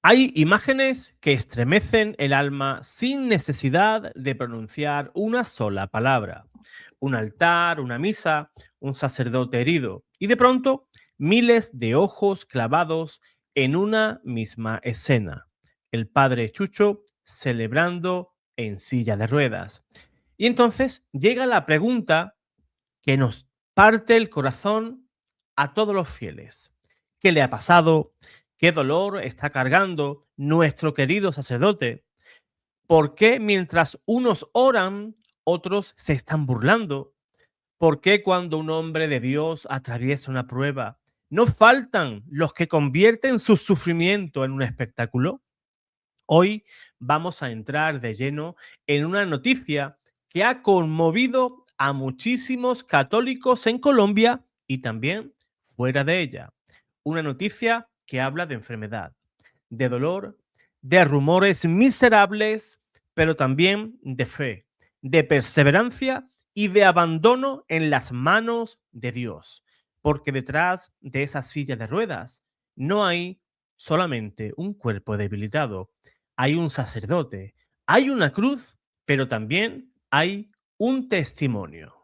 Hay imágenes que estremecen el alma sin necesidad de pronunciar una sola palabra. Un altar, una misa, un sacerdote herido y de pronto miles de ojos clavados en una misma escena. El padre Chucho celebrando en silla de ruedas. Y entonces llega la pregunta que nos parte el corazón a todos los fieles. ¿Qué le ha pasado? ¿Qué dolor está cargando nuestro querido sacerdote? ¿Por qué mientras unos oran, otros se están burlando? ¿Por qué cuando un hombre de Dios atraviesa una prueba, no faltan los que convierten su sufrimiento en un espectáculo? Hoy vamos a entrar de lleno en una noticia que ha conmovido a muchísimos católicos en Colombia y también fuera de ella. Una noticia que habla de enfermedad, de dolor, de rumores miserables, pero también de fe, de perseverancia y de abandono en las manos de Dios. Porque detrás de esa silla de ruedas no hay solamente un cuerpo debilitado, hay un sacerdote, hay una cruz, pero también hay un testimonio.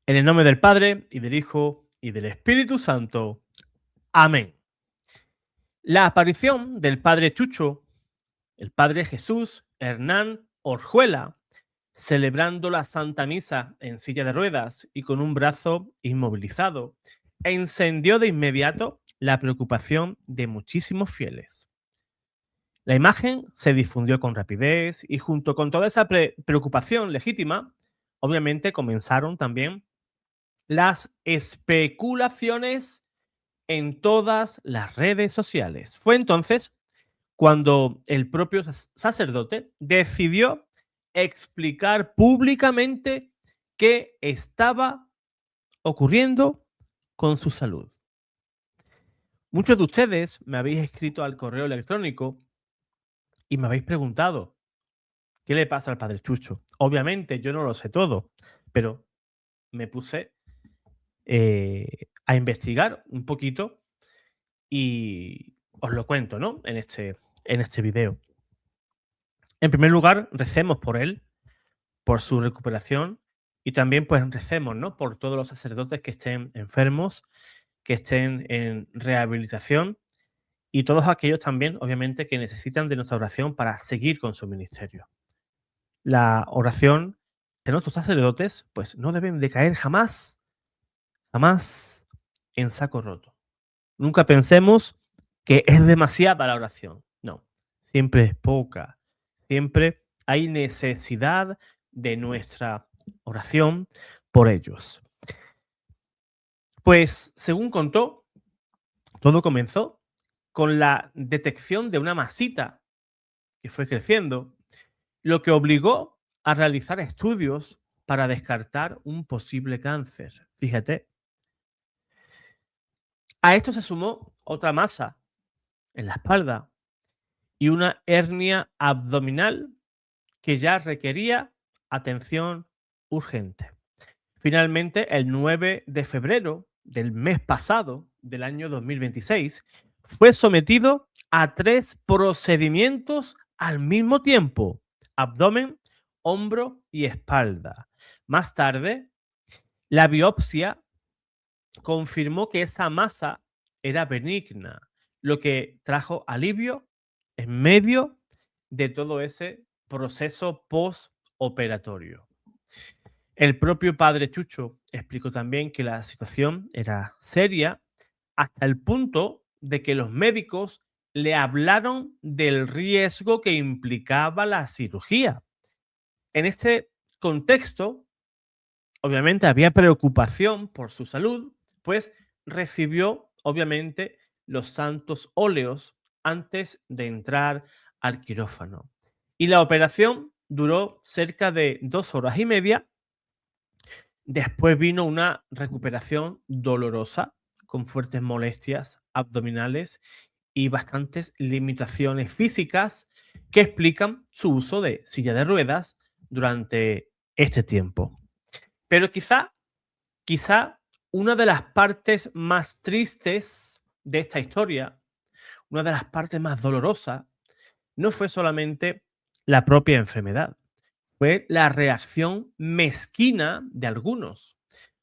En el nombre del Padre, y del Hijo, y del Espíritu Santo. Amén. La aparición del Padre Chucho, el Padre Jesús Hernán Orjuela, celebrando la Santa Misa en silla de ruedas y con un brazo inmovilizado, encendió de inmediato la preocupación de muchísimos fieles. La imagen se difundió con rapidez y junto con toda esa preocupación legítima, obviamente comenzaron también las especulaciones en todas las redes sociales. Fue entonces cuando el propio sacerdote decidió explicar públicamente qué estaba ocurriendo con su salud. Muchos de ustedes me habéis escrito al correo electrónico y me habéis preguntado qué le pasa al padre Chucho. Obviamente yo no lo sé todo, pero me puse a investigar un poquito y os lo cuento, ¿no? En este video. En primer lugar, recemos por él, por su recuperación y también pues recemos, ¿no? Por todos los sacerdotes que estén enfermos, que estén en rehabilitación y todos aquellos también, obviamente, que necesitan de nuestra oración para seguir con su ministerio. La oración de nuestros sacerdotes, pues no deben de caer jamás, jamás en saco roto. Nunca pensemos que es demasiada la oración. No, siempre es poca. Siempre hay necesidad de nuestra oración por ellos. Pues, según contó, todo comenzó con la detección de una masita que fue creciendo, lo que obligó a realizar estudios para descartar un posible cáncer. Fíjate, a esto se sumó otra masa en la espalda y una hernia abdominal que ya requería atención urgente. Finalmente, el 9 de febrero del mes pasado, del año 2026, fue sometido a 3 procedimientos al mismo tiempo: abdomen, hombro y espalda. Más tarde, la biopsia confirmó que esa masa era benigna, lo que trajo alivio en medio de todo ese proceso postoperatorio. El propio padre Chucho explicó también que la situación era seria hasta el punto de que los médicos le hablaron del riesgo que implicaba la cirugía. En este contexto, obviamente había preocupación por su salud, pues recibió obviamente los santos óleos antes de entrar al quirófano. Y la operación duró cerca de 2 horas y media. Después vino una recuperación dolorosa, con fuertes molestias abdominales y bastantes limitaciones físicas que explican su uso de silla de ruedas durante este tiempo. Pero quizá una de las partes más tristes de esta historia, una de las partes más dolorosas, no fue solamente la propia enfermedad, fue la reacción mezquina de algunos.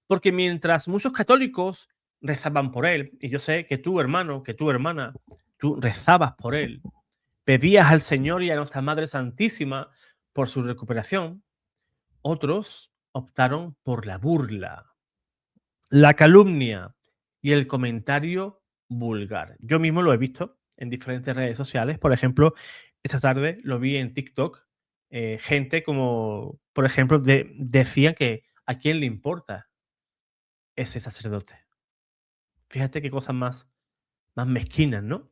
Porque mientras muchos católicos rezaban por él, y yo sé que tú, hermano, que tú, hermana, tú rezabas por él, pedías al Señor y a nuestra Madre Santísima por su recuperación, otros optaron por la burla, la calumnia y el comentario vulgar. Yo mismo lo he visto en diferentes redes sociales. Por ejemplo, esta tarde lo vi en TikTok. Gente como, por ejemplo, decían que a quién le importa ese sacerdote. Fíjate qué cosas más mezquinas, ¿no?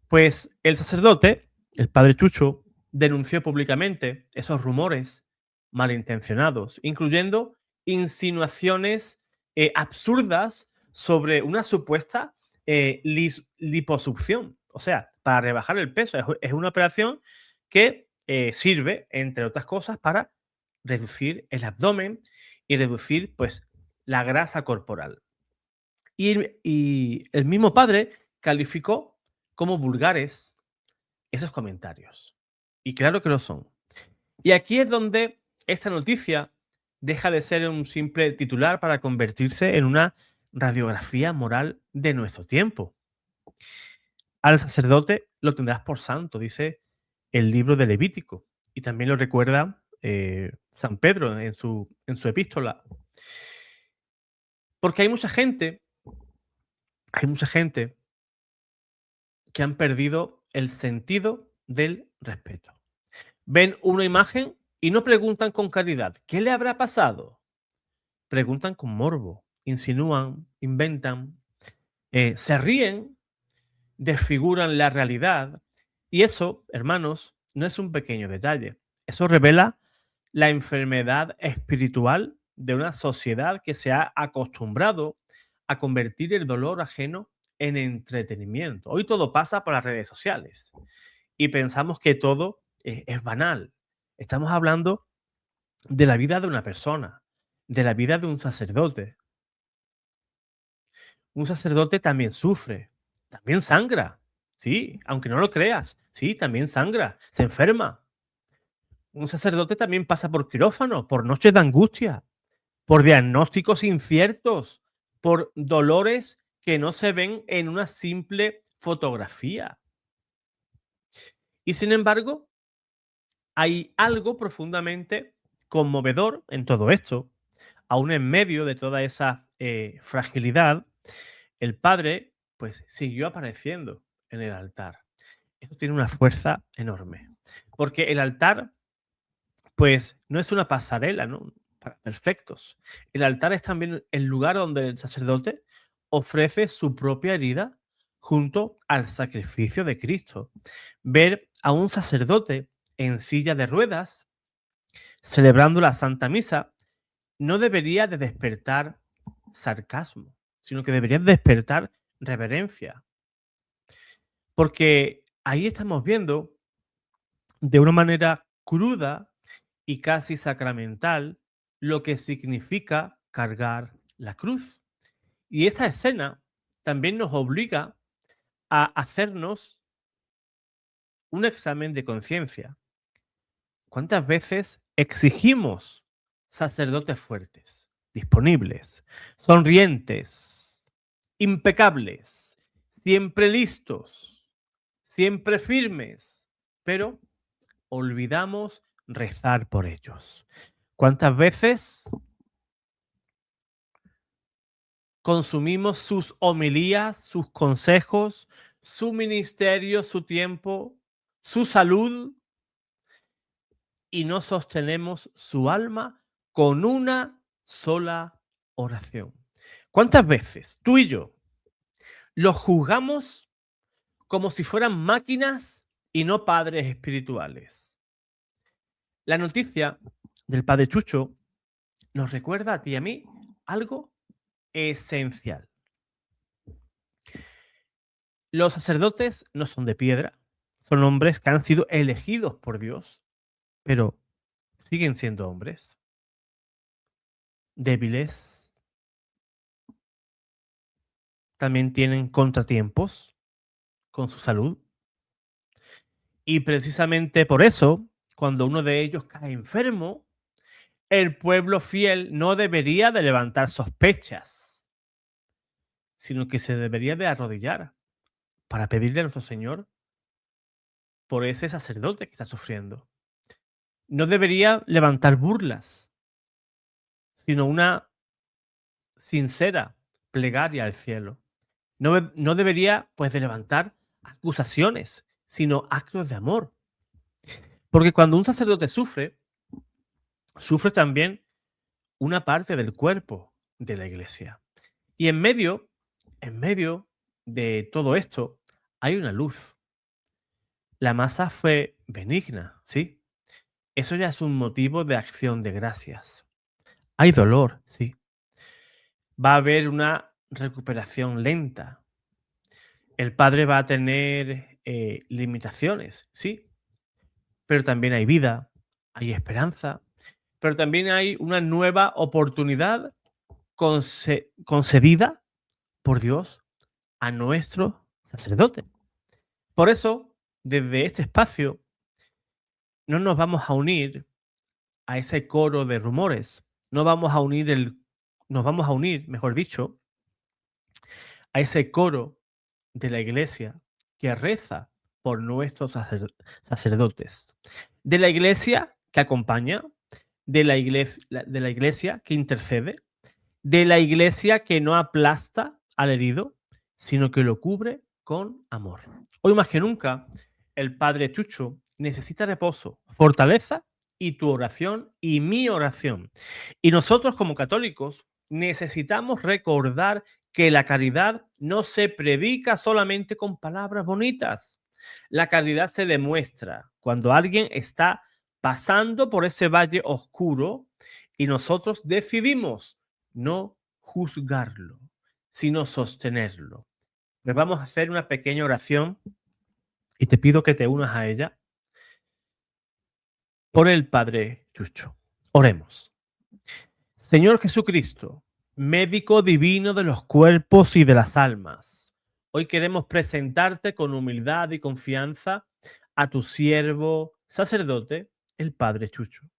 Pues el sacerdote, el padre Chucho, denunció públicamente esos rumores malintencionados, incluyendo insinuaciones absurdas sobre una supuesta liposucción. O sea, para rebajar el peso. Es una operación que sirve, entre otras cosas, para reducir el abdomen y reducir, pues, la grasa corporal. Y el mismo padre calificó como vulgares esos comentarios. Y claro que lo son. Y aquí es donde esta noticia deja de ser un simple titular para convertirse en una radiografía moral de nuestro tiempo. Al sacerdote lo tendrás por santo, dice el libro de Levítico. Y también lo recuerda San Pedro en su epístola. Porque hay mucha gente que han perdido el sentido del respeto. Ven una imagen y no preguntan con caridad, ¿qué le habrá pasado? Preguntan con morbo, insinúan, inventan, se ríen, desfiguran la realidad. Y eso, hermanos, no es un pequeño detalle. Eso revela la enfermedad espiritual de una sociedad que se ha acostumbrado a convertir el dolor ajeno en entretenimiento. Hoy todo pasa por las redes sociales y pensamos que todo es banal. Estamos hablando de la vida de una persona, de la vida de un sacerdote. Un sacerdote también sufre, también sangra, sí, aunque no lo creas, sí, también sangra, se enferma. Un sacerdote también pasa por quirófano, por noches de angustia, por diagnósticos inciertos, por dolores que no se ven en una simple fotografía. Y sin embargo, hay algo profundamente conmovedor en todo esto. Aún en medio de toda esa fragilidad, el padre pues siguió apareciendo en el altar. Esto tiene una fuerza enorme, porque el altar pues no es una pasarela, ¿no? Para perfectos. El altar es también el lugar donde el sacerdote ofrece su propia herida junto al sacrificio de Cristo. Ver a un sacerdote en silla de ruedas celebrando la Santa Misa no debería de despertar sarcasmo, sino que debería despertar reverencia, porque ahí estamos viendo de una manera cruda y casi sacramental lo que significa cargar la cruz. Y esa escena también nos obliga a hacernos un examen de conciencia. ¿Cuántas veces exigimos sacerdotes fuertes, disponibles, sonrientes, impecables, siempre listos, siempre firmes, pero olvidamos rezar por ellos? ¿Cuántas veces consumimos sus homilías, sus consejos, su ministerio, su tiempo, su salud y no sostenemos su alma con una sola oración? ¿Cuántas veces tú y yo los juzgamos como si fueran máquinas y no padres espirituales? La noticia del padre Chucho nos recuerda a ti y a mí algo esencial. Los sacerdotes no son de piedra, son hombres que han sido elegidos por Dios, pero siguen siendo hombres. débiles, también tienen contratiempos con su salud. Y precisamente por eso, cuando uno de ellos cae enfermo, el pueblo fiel no debería de levantar sospechas, sino que se debería de arrodillar para pedirle a nuestro Señor por ese sacerdote que está sufriendo. No debería levantar burlas, sino una sincera plegaria al cielo. No debería, pues, de levantar acusaciones, sino actos de amor. Porque cuando un sacerdote sufre, sufre también una parte del cuerpo de la iglesia. Y en medio de todo esto, hay una luz. La masa fue benigna, ¿sí? Eso ya es un motivo de acción de gracias. Hay dolor, sí. Va a haber una recuperación lenta. El padre va a tener limitaciones, sí, pero también hay vida, hay esperanza, pero también hay una nueva oportunidad concedida por Dios a nuestro sacerdote. Por eso, desde este espacio, no nos vamos a unir a ese coro de rumores, no vamos a unir nos vamos a unir, mejor dicho, a ese coro de la iglesia que reza por nuestros sacerdotes, de la iglesia que acompaña, de la iglesia que intercede, de la iglesia que no aplasta al herido, sino que lo cubre con amor. Hoy más que nunca, el Padre Chucho necesita reposo, fortaleza y tu oración y mi oración. Y nosotros como católicos necesitamos recordar que la caridad no se predica solamente con palabras bonitas. La caridad se demuestra cuando alguien está pasando por ese valle oscuro y nosotros decidimos no juzgarlo, sino sostenerlo. Pues vamos a hacer una pequeña oración y te pido que te unas a ella por el Padre Chucho. Oremos. Señor Jesucristo, médico divino de los cuerpos y de las almas, hoy queremos presentarte con humildad y confianza a tu siervo sacerdote, el Padre Chucho.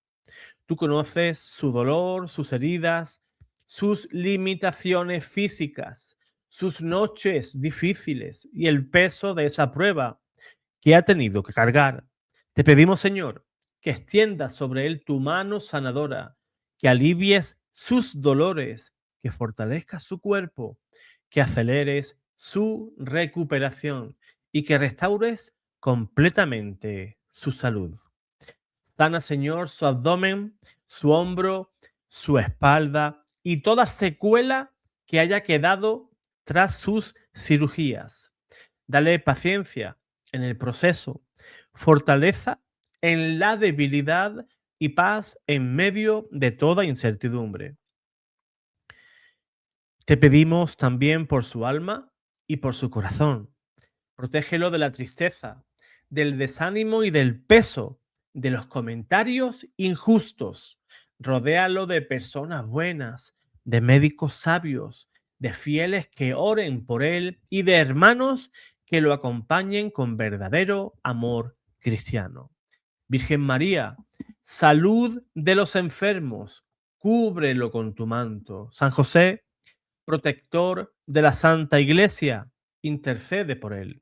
Tú conoces su dolor, sus heridas, sus limitaciones físicas, sus noches difíciles y el peso de esa prueba que ha tenido que cargar. Te pedimos, Señor, que extiendas sobre él tu mano sanadora, que alivies sus dolores, que fortalezcas su cuerpo, que aceleres su recuperación y que restaures completamente su salud. Sana, Señor, su abdomen, su hombro, su espalda y toda secuela que haya quedado tras sus cirugías. Dale paciencia en el proceso, fortaleza en la debilidad y paz en medio de toda incertidumbre. Te pedimos también por su alma y por su corazón. Protégelo de la tristeza, del desánimo y del peso de los comentarios injustos. Rodéalo de personas buenas, de médicos sabios, de fieles que oren por él y de hermanos que lo acompañen con verdadero amor cristiano. Virgen María, salud de los enfermos, cúbrelo con tu manto. San José, protector de la Santa Iglesia, intercede por él.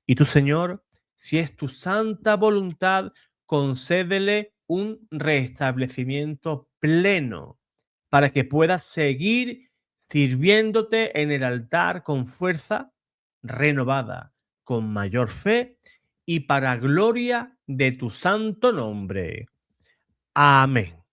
Y tu Señor, si es tu santa voluntad, concédele un restablecimiento pleno para que puedas seguir sirviéndote en el altar con fuerza renovada, con mayor fe y para gloria de tu santo nombre. Amén.